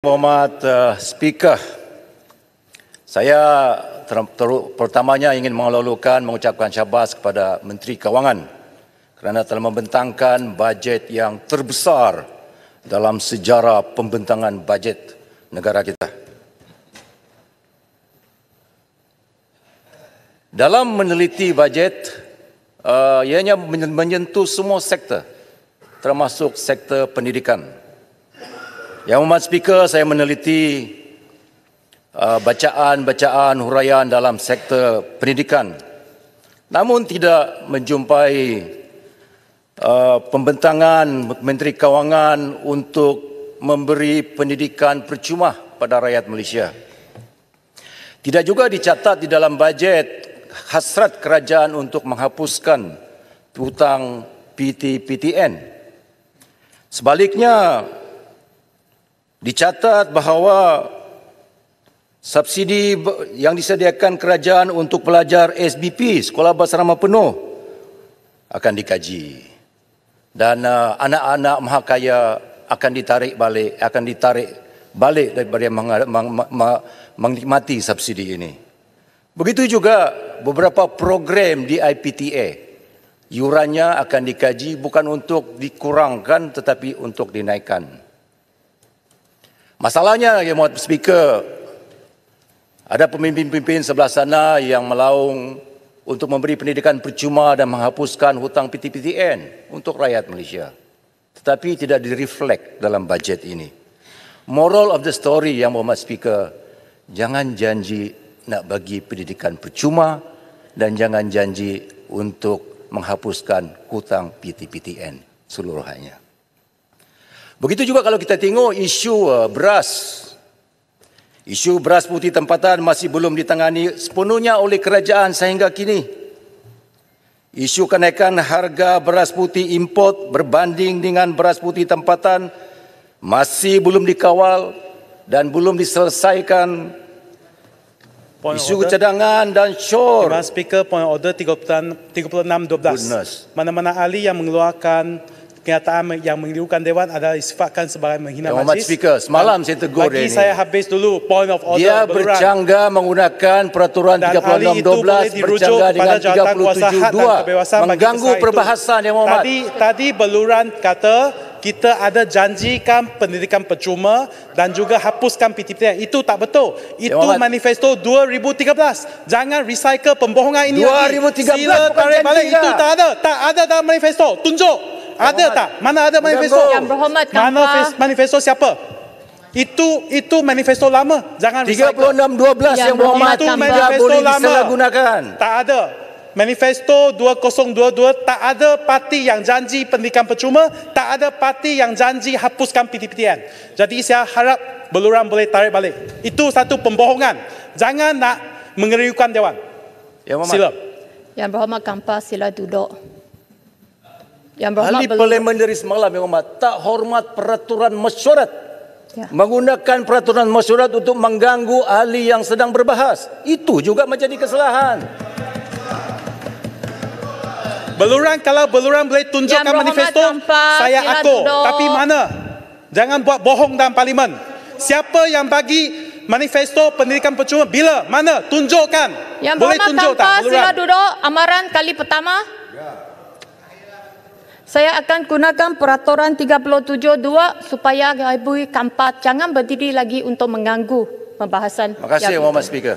Hormat Speaker, saya pertamanya ingin mengucapkan syabas kepada Menteri Kewangan kerana telah membentangkan bajet yang terbesar dalam sejarah pembentangan bajet negara kita. Dalam meneliti bajet, ianya menyentuh semua sektor, termasuk sektor pendidikan. Yang Hormat Speaker, saya meneliti bacaan-bacaan huraian dalam sektor pendidikan, namun tidak menjumpai pembentangan Menteri Kewangan untuk memberi pendidikan percuma pada rakyat Malaysia. Tidak juga dicatat di dalam bajet hasrat kerajaan untuk menghapuskan hutang PT-PTN. Sebaliknya, dicatat bahawa subsidi yang disediakan kerajaan untuk pelajar SBP, Sekolah Berasrama Penuh, akan dikaji. Dan anak-anak mahakaya akan ditarik balik daripada menikmati subsidi ini. Begitu juga beberapa program di IPTA. Yurannya akan dikaji bukan untuk dikurangkan tetapi untuk dinaikkan. Masalahnya, Yang Hormat Speaker, ada pemimpin-pemimpin sebelah sana yang melaung untuk memberi pendidikan percuma dan menghapuskan hutang PT-PTN untuk rakyat Malaysia. Tetapi tidak direflect dalam bajet ini. Moral of the story, Yang Hormat Speaker, jangan janji nak bagi pendidikan percuma dan jangan janji untuk menghapuskan hutang PT-PTN seluruhannya. Begitu juga kalau kita tengok isu beras. Isu beras putih tempatan masih belum ditangani sepenuhnya oleh kerajaan sehingga kini. Isu kenaikan harga beras putih import berbanding dengan beras putih tempatan masih belum dikawal dan belum diselesaikan. Isu cadangan dan syur. Terima Speaker, point order 36-12. Mana-mana ahli yang mengeluarkan kenyataan yang mengelirukan Dewan adalah disifatkan sebagai menghina Yang Hormat majlis. Speaker, semalam saya tegur dia Bagi ini. saya habis dulu point of order. Dia bercanggah menggunakan peraturan 36-12 bercanggah dengan 37-2 mengganggu perbahasan Yang Hormat. Tadi beluran kata kita ada janjikan pendidikan percuma dan juga hapuskan PT-PTN. Itu tak betul. Itu manifesto 2013. Jangan recycle pembohongan ini 2013 lagi. Sila tarik balik. Itu tak ada. Tak ada dalam manifesto. Tunjuk. Ada tak? Mana ada manifesto? Yang berhormat Kampar. Manifesto siapa? Itu manifesto lama. Jangan 36-12 Yang Berhormat itu manifesto boleh lama. disalahgunakan. Tak ada. Manifesto 2022 tak ada parti yang janji pendidikan percuma, tak ada parti yang janji hapuskan PT-PTN. Jadi saya harap beluran boleh tarik balik. Itu satu pembohongan. Jangan nak mengeriukan Dewan. Sila. Yang Berhormat Kampar, sila duduk. Yang Ahli Parlimen dari semalam Yang Hormat tak hormat peraturan mesyuarat. Ya. Menggunakan peraturan mesyuarat untuk mengganggu ahli yang sedang berbahas. Itu juga menjadi kesalahan. Beluran, kalau beluran boleh tunjukkan manifesto, saya akur. Tapi mana? Jangan buat bohong dalam parlimen. Siapa yang bagi manifesto pendidikan percuma? Bila? Mana? Tunjukkan. Yang boleh Berhormat tunjuk Kampar, tak? sila duduk. Amaran kali pertama. Saya akan gunakan peraturan 37.2 supaya Ibu Kampar jangan berdiri lagi untuk mengganggu pembahasan. Terima kasih Yang Hormat Speaker.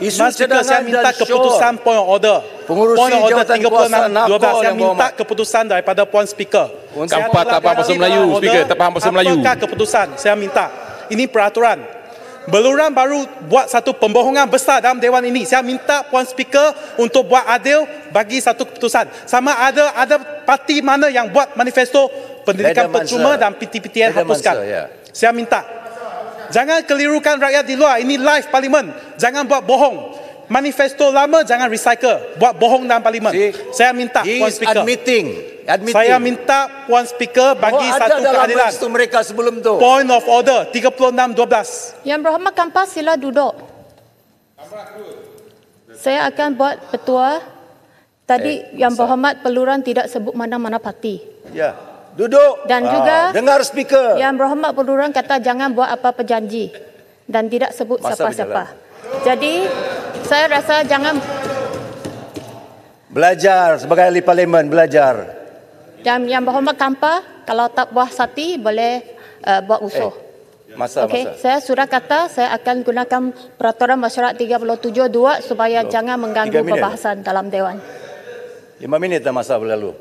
Isu Speaker, saya minta keputusan point order. Point order 36-12. Saya minta keputusan daripada Puan Speaker. Kampar tak faham bahasa Melayu, Speaker. Tak faham bahasa Melayu. Apakah keputusan? Saya minta. Ini peraturan. Beluran baru buat satu pembohongan besar dalam Dewan ini. Saya minta Puan Speaker untuk buat adil bagi satu keputusan. Sama ada parti mana yang buat manifesto pendidikan percuma dan PT-PTN hapuskan. Saya minta. Jangan kelirukan rakyat di luar. Ini live parlimen. Jangan buat bohong. Manifesto lama jangan recycle. Buat bohong dalam parlimen. Saya minta Puan Speaker. Saya minta Puan Speaker bagi satu keadilan. Mereka sebelum tu. Point of order 36-12. Yang Berhormat Kampar, sila duduk. Saya akan buat petua. Tadi Yang Berhormat Peluran tidak sebut mana-mana parti. Ya. Duduk. Dan juga dengar speaker. Yang Berhormat Pelurang kata jangan buat apa-apa janji dan tidak sebut Masa siapa-siapa. Jadi saya rasa jangan. Belajar sebagai ahli parlimen, belajar. Dan Yang Berhormat Kampa, kalau tak puas hati boleh buat usuh. Masa. Saya sudah kata saya akan gunakan Peraturan Masyarakat 37(2) supaya jangan mengganggu perbahasan dalam Dewan. 5 minit dah masa berlalu.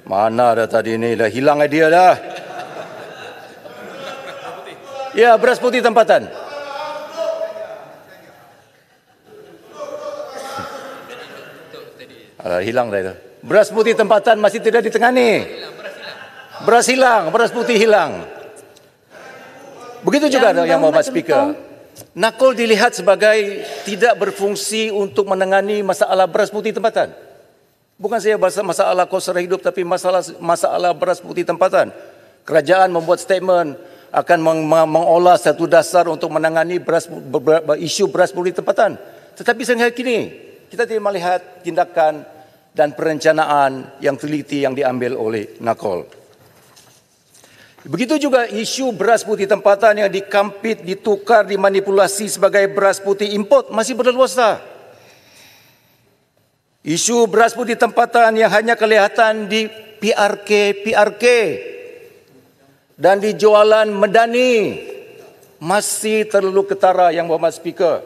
Mana dah tadi ni, dah hilang idea dah. Ya, beras putih tempatan. Hilang dah itu. Beras putih tempatan masih tidak ditangani. Beras hilang, beras putih hilang. Begitu juga yang Bapak Speaker. Nakol dilihat sebagai tidak berfungsi untuk menangani masalah beras putih tempatan. Bukan saja masalah kos sara hidup, tapi masalah beras putih tempatan. Kerajaan membuat statement akan mengolah satu dasar untuk menangani isu beras putih tempatan. Tetapi sehingga kini kita tidak melihat tindakan dan perencanaan yang teliti yang diambil oleh Nakol. Begitu juga isu beras putih tempatan yang dikampit, ditukar, dimanipulasi sebagai beras putih import masih berleluasa. Isu beras putih tempatan yang hanya kelihatan di PRK dan di jualan medani masih terlalu ketara yang Berhormat Speaker.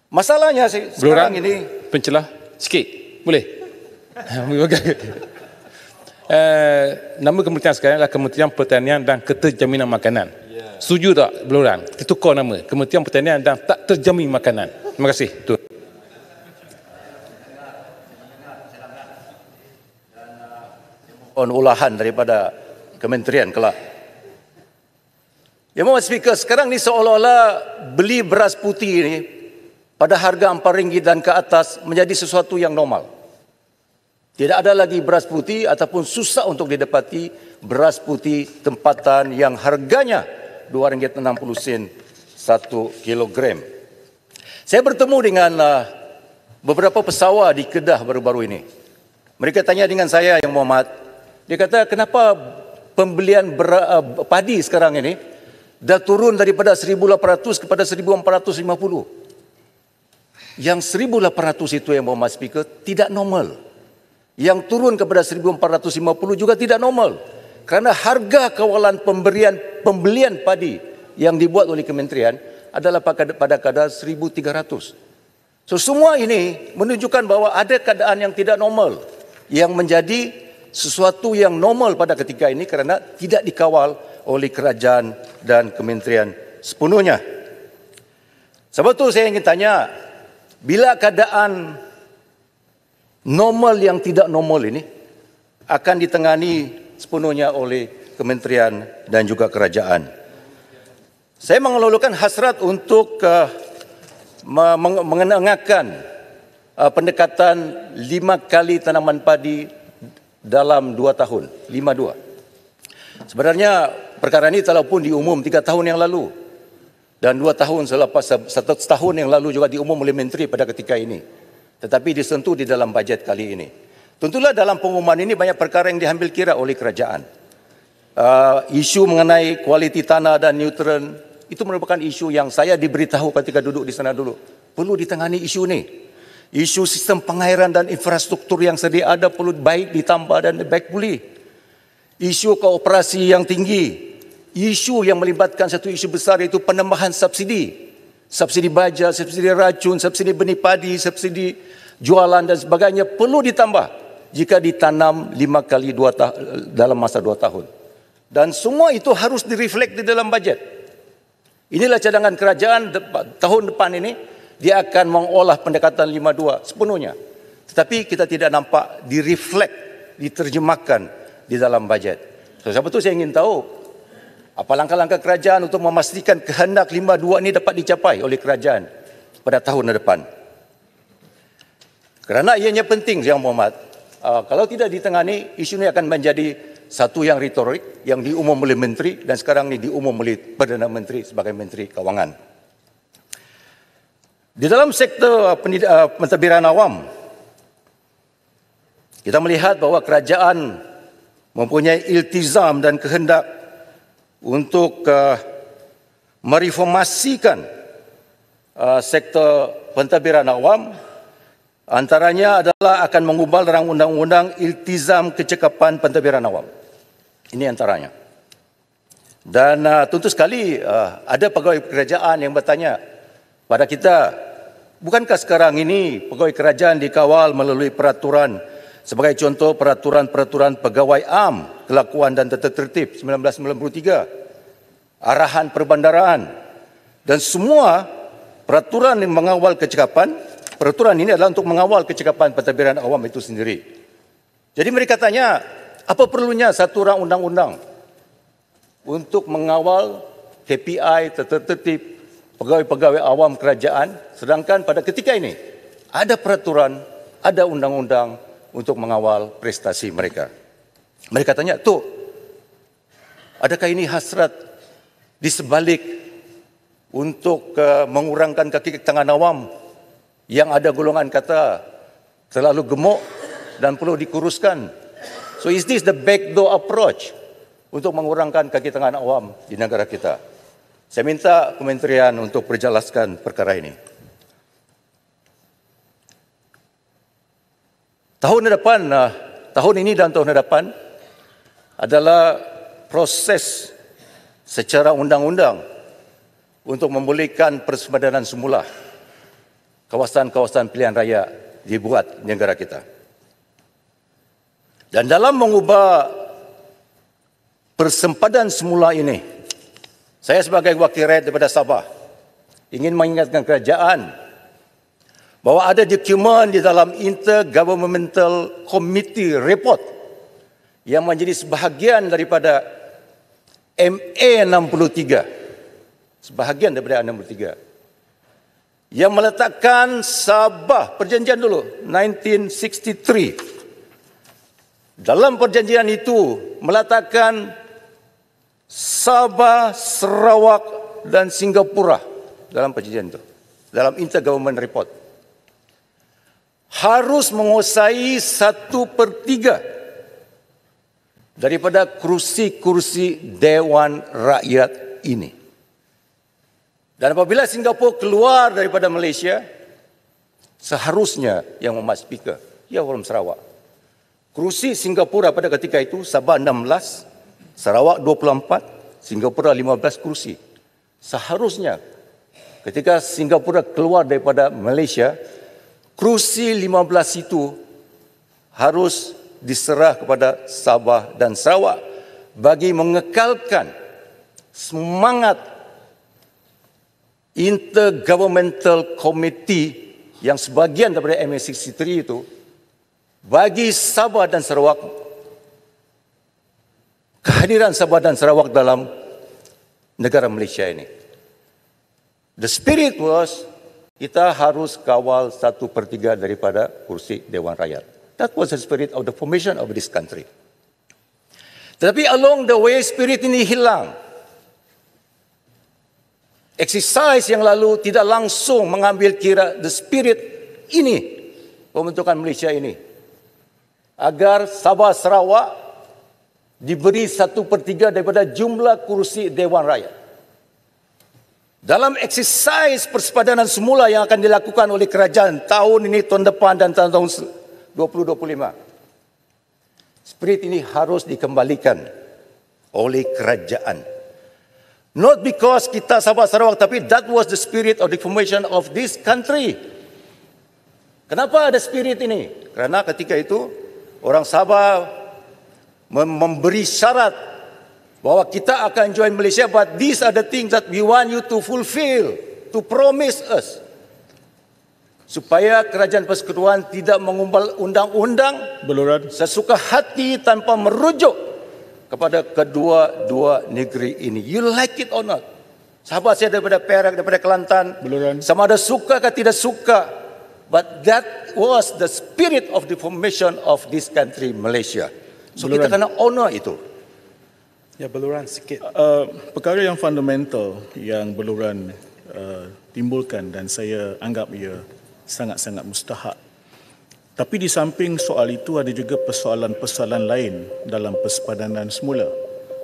Masalahnya sekarang ini pencelah sikit, boleh? Nama kementerian sekarang adalah Kementerian Pertanian dan Keterjaminan Makanan. Setuju tak Berhormat? Kita tukar nama Kementerian Pertanian dan Tak Terjamin Makanan. Terima kasih. Tuan. Olahan daripada kementerian kelak. Yang Berhormat Speaker, sekarang ni seolah-olah beli beras putih ini pada harga RM4 dan ke atas menjadi sesuatu yang normal. Tidak ada lagi beras putih ataupun susah untuk didapati beras putih tempatan yang harganya RM2.60 1 kilogram. Saya bertemu dengan beberapa pesawar di Kedah baru-baru ini. Mereka tanya dengan saya yang Muhammad, dia kata kenapa pembelian padi sekarang ini dah turun daripada 1.800 kepada 1.450. Yang 1.800 itu yang Muhammad Speaker tidak normal. Yang turun kepada 1.450 juga tidak normal. Kerana harga kawalan pembelian padi yang dibuat oleh kementerian adalah pada kadar 1.300. So semua ini menunjukkan bahawa ada keadaan yang tidak normal yang menjadi sesuatu yang normal pada ketika ini kerana tidak dikawal oleh kerajaan dan kementerian sepenuhnya. Sebab itu saya ingin tanya, bila keadaan normal yang tidak normal ini akan ditangani sepenuhnya oleh kementerian dan juga kerajaan. Saya mengeluarkan hasrat untuk mengenakan pendekatan 5 kali tanaman padi dalam 2 tahun, 5-2. Sebenarnya perkara ini telah pun diumum 3 tahun yang lalu dan 2 tahun selepas setahun yang lalu juga diumum oleh menteri pada ketika ini. Tetapi disentuh di dalam bajet kali ini. Tentulah dalam pengumuman ini banyak perkara yang diambil kira oleh kerajaan. Isu mengenai kualiti tanah dan nutrien, itu merupakan isu yang saya diberitahu ketika duduk di sana dulu. Perlu ditangani isu ini. Isu sistem pengairan dan infrastruktur yang sedia ada perlu baik ditambah dan baik pulih. Isu kooperasi yang tinggi. Isu yang melibatkan satu isu besar iaitu penambahan subsidi. Subsidi baja, subsidi racun, subsidi benih padi, subsidi jualan dan sebagainya perlu ditambah jika ditanam 5 kali dalam masa 2 tahun. Dan semua itu harus direflek di dalam bajet. Inilah cadangan kerajaan tahun depan ini, dia akan mengolah pendekatan 5-2 sepenuhnya. Tetapi kita tidak nampak direflek, diterjemahkan di dalam bajet. So, sebab itu saya ingin tahu apa langkah-langkah kerajaan untuk memastikan kehendak 5-2 ini dapat dicapai oleh kerajaan pada tahun depan. Kerana ianya penting, Yang Muhammad. Kalau tidak ditangani, isu ini akan menjadi satu yang retorik, yang diumum oleh menteri dan sekarang ini diumum oleh Perdana Menteri sebagai Menteri Kewangan. Di dalam sektor pentadbiran awam, Kita melihat bahawa kerajaan mempunyai iltizam dan kehendak untuk mereformasikan sektor pentadbiran awam. Antaranya adalah akan mengubah rancangan undang-undang iltizam kecekapan pentadbiran awam. Ini antaranya. Dan tentu sekali ada pegawai kerajaan yang bertanya pada kita, bukankah sekarang ini pegawai kerajaan dikawal melalui peraturan, sebagai contoh peraturan pegawai am, kelakuan dan tata tertib 1993, arahan perbandaraan dan semua peraturan yang mengawal kecekapan. Peraturan ini adalah untuk mengawal kecekapan pentadbiran awam itu sendiri. Jadi mereka tanya, apa perlunya satu rang undang-undang untuk mengawal KPI, tata tertib pegawai-pegawai awam kerajaan, sedangkan pada ketika ini ada peraturan, ada undang-undang untuk mengawal prestasi mereka. Mereka tanya, "Tok, adakah ini hasrat di sebalik untuk mengurangkan kaki tangan awam yang ada golongan kata terlalu gemuk dan perlu dikuruskan? So is this the backdoor approach untuk mengurangkan kaki tangan awam di negara kita?" Saya minta kementerian untuk perjelaskan perkara ini. Tahun ini dan tahun depan adalah proses secara undang-undang untuk membolehkan persempadanan semula kawasan-kawasan pilihan raya dibuat di negara kita. Dan dalam mengubah persempadan semula ini, saya sebagai wakil rakyat daripada Sabah ingin mengingatkan kerajaan bahawa ada dokumen di dalam Intergovernmental Committee Report yang menjadi sebahagian daripada MA 63. Sebahagian daripada 63. Yang meletakkan Sabah, perjanjian dulu, 1963. Dalam perjanjian itu meletakkan Sabah, Sarawak dan Singapura dalam perjanjian itu. Dalam Intergovernmental Report. Harus menguasai 1/3 daripada kursi-kursi Dewan Rakyat ini. Dan apabila Singapura keluar daripada Malaysia, seharusnya yang memat speaker, ya orang Sarawak. Kursi Singapura pada ketika itu, Sabah 16, Sarawak 24, Singapura 15 kursi. Seharusnya ketika Singapura keluar daripada Malaysia, kursi 15 itu harus diserah kepada Sabah dan Sarawak bagi mengekalkan semangat Intergovernmental Committee yang sebagian daripada MA63 itu bagi Sabah dan Sarawak, kehadiran Sabah dan Sarawak dalam negara Malaysia ini. The spirit was, kita harus kawal 1/3 daripada kursi Dewan Rakyat. That was the spirit of the formation of this country. Tetapi along the way, spirit ini hilang. Exercise yang lalu tidak langsung mengambil kira the spirit ini, pembentukan Malaysia ini. Agar Sabah Sarawak diberi 1/3 daripada jumlah kursi Dewan Rakyat. Dalam eksersis persempadanan semula yang akan dilakukan oleh kerajaan tahun ini, tahun depan dan tahun 2025. Spirit ini harus dikembalikan oleh kerajaan. Not because kita Sabah Sarawak, tapi that was the spirit of the formation of this country. Kenapa ada spirit ini? Kerana ketika itu orang Sabah memberi syarat bahawa kita akan join Malaysia, but these are the things that we want you to fulfill, to promise us. Supaya kerajaan persekutuan tidak mengubah undang-undang sesuka hati tanpa merujuk kepada kedua-dua negeri ini. You like it or not? Sahabat saya daripada Perak, daripada Kelantan, sama ada suka atau tidak suka, but that was the spirit of the formation of this country, Malaysia. So kita kena honor itu. Ya, beluran sikit. Perkara yang fundamental yang beluran timbulkan dan saya anggap ia sangat-sangat mustahak Tapi di samping soal itu ada juga persoalan-persoalan lain dalam persepadanan semula.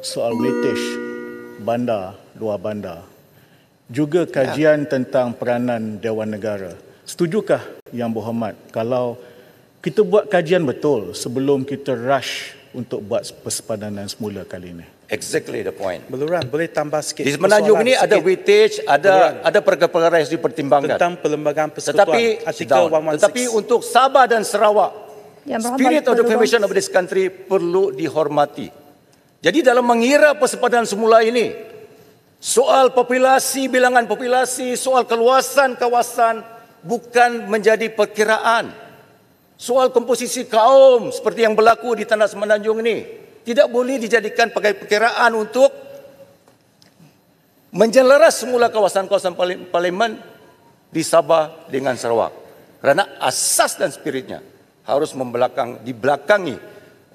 Soal weightage bandar, luar bandar. Juga kajian tentang peranan Dewan Negara. Setujukah Yang Berhormat kalau kita buat kajian betul sebelum kita rush untuk buat persepadanan semula kali ini? Exactly the point. Beluran, boleh tambah sikit. Di Semenanjung ini ada sikit weightage, ada perkara-perkara yang harus dipertimbangkan. tentang Perlembagaan Persekutuan, artikel 116. Tetapi untuk Sabah dan Sarawak, Yang Berhormat spirit of the Berhormat. formation of this country perlu dihormati. Jadi dalam mengira persepadanan semula ini, soal populasi, bilangan populasi, soal keluasan kawasan bukan menjadi perkiraan. Soal komposisi kaum seperti yang berlaku di Tanah Semenanjung ini tidak boleh dijadikan sebagai perkiraan untuk menjelaras semula kawasan-kawasan parlimen di Sabah dengan Sarawak. Kerana asas dan spiritnya harus dibelakangi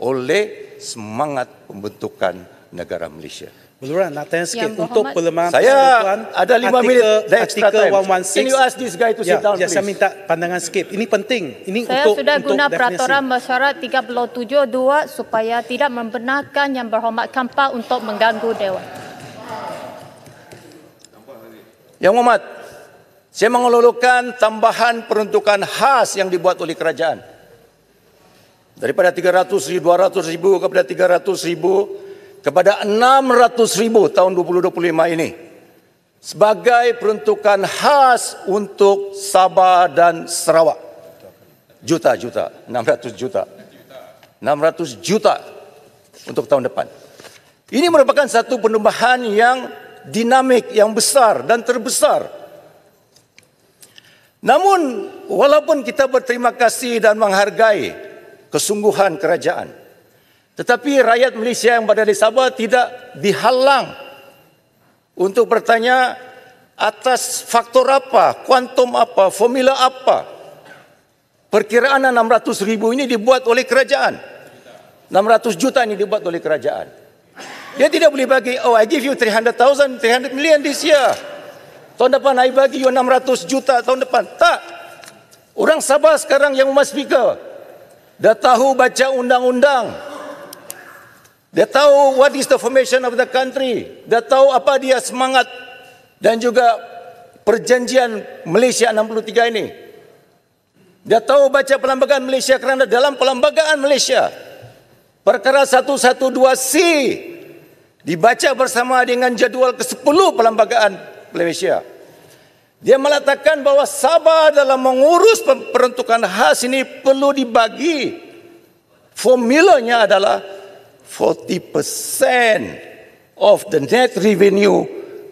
oleh semangat pembentukan negara Malaysia. Beluran, nak tanya sikit Yang untuk Berhormat. Perlembagaan Saya Persekutuan. ada 5 minit extra artikel time. 116. Can you ask this guy to sit down, Saya please? minta pandangan sikit. Ini penting. Ini Saya untuk sudah guna definisi. peraturan mesyuarat 37.2 supaya tidak membenarkan Yang Berhormat Kampar untuk mengganggu Dewan. Yang Berhormat, saya mengelulukan tambahan peruntukan khas yang dibuat oleh kerajaan. Daripada 300,000, 200,000 kepada 300,000 kepada 600,000 tahun 2025 ini. Sebagai peruntukan khas untuk Sabah dan Sarawak. 600 juta. 600 juta untuk tahun depan. Ini merupakan satu penambahan yang dinamik, yang besar dan terbesar. Namun, walaupun kita berterima kasih dan menghargai kesungguhan kerajaan, tetapi rakyat Malaysia yang berada di Sabah tidak dihalang untuk bertanya atas faktor apa, kuantum apa, formula apa. Perkiraan 600,000 ini dibuat oleh kerajaan. 600 juta ini dibuat oleh kerajaan. Dia tidak boleh bagi, oh I give you 300,000, 300 million this year. Tahun depan I bagi you 600 juta tahun depan. Tak. Orang Sabah sekarang yang speaker dah tahu baca undang-undang. Dia tahu what is the formation of the country. Dia tahu apa dia semangat dan juga perjanjian Malaysia 63 ini. Dia tahu baca perlembagaan Malaysia kerana dalam perlembagaan Malaysia perkara 112C dibaca bersama dengan jadual ke-10 perlembagaan Malaysia. Dia meletakkan bahawa Sabah dalam mengurus peruntukan khas ini perlu dibagi. Formulanya adalah 40% of the net revenue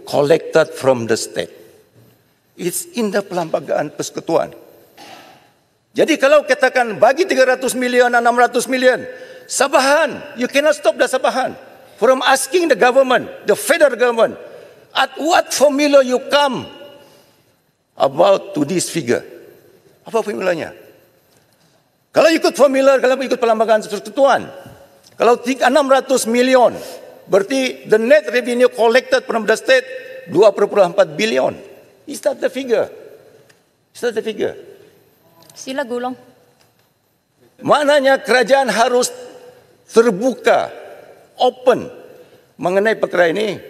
collected from the state. It's in the Perlembagaan Persekutuan. Jadi kalau katakan bagi 300 million dan 600 million, Sabahan, you cannot stop the Sabahan from asking the government, the federal government, at what formula you come about to this figure. Apa formulanya? Kalau ikut formula, kalau ikut Perlembagaan Persekutuan, kalau 600 million, berarti the net revenue collected from the state 2.4 billion. Is that the figure? Is that the figure? Sila gulung. Maknanya kerajaan harus terbuka, open mengenai perkara ini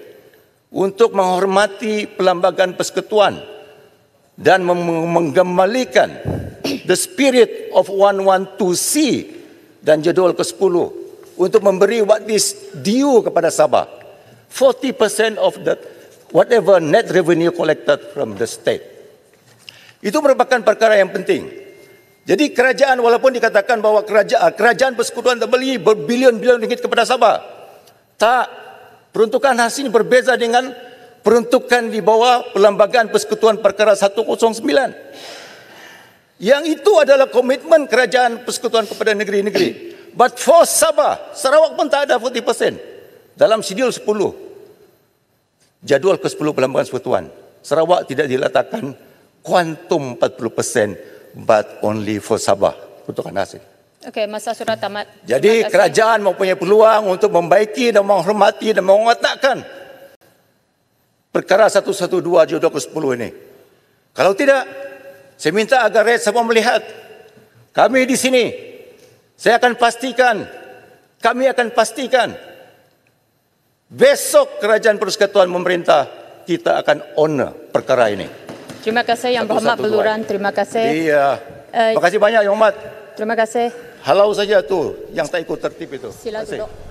untuk menghormati Perlembagaan Persekutuan dan mengembalikan the spirit of 112C dan jadual ke-10 untuk memberi what is due kepada Sabah. 40% of the whatever net revenue collected from the state. Itu merupakan perkara yang penting. Jadi kerajaan walaupun dikatakan bahawa kerajaan persekutuan terbeli berbilion-bilion ringgit kepada Sabah. Tak, peruntukan khas ini berbeza dengan peruntukan di bawah Perlembagaan Persekutuan perkara 109. Yang itu adalah komitmen kerajaan persekutuan kepada negeri-negeri. But for Sabah, Sarawak pun tak ada 40%. Dalam sidul 10, jadual ke-10 Perlembagaan Persekutuan, Sarawak tidak diletakkan kuantum 40%, but only for Sabah. Peruntukan hasil. Okey, masa sudah tamat. Jadi Terima kasih. kerajaan mempunyai peluang untuk membaiki dan menghormati dan mengotakkan perkara 112 jadual ke-10 ini. Kalau tidak, saya minta agar rakyat Sabah melihat Kami di sini, kami akan pastikan besok Kerajaan Persekutuan memerintah kita akan honor perkara ini. Terima kasih Yang Berhormat Satu-satu Beluran. doai. Terima kasih. Terima kasih banyak Yang Hormat. Terima kasih. Halau saja tu yang tak ikut tertib itu. Sila Terima kasih. duduk.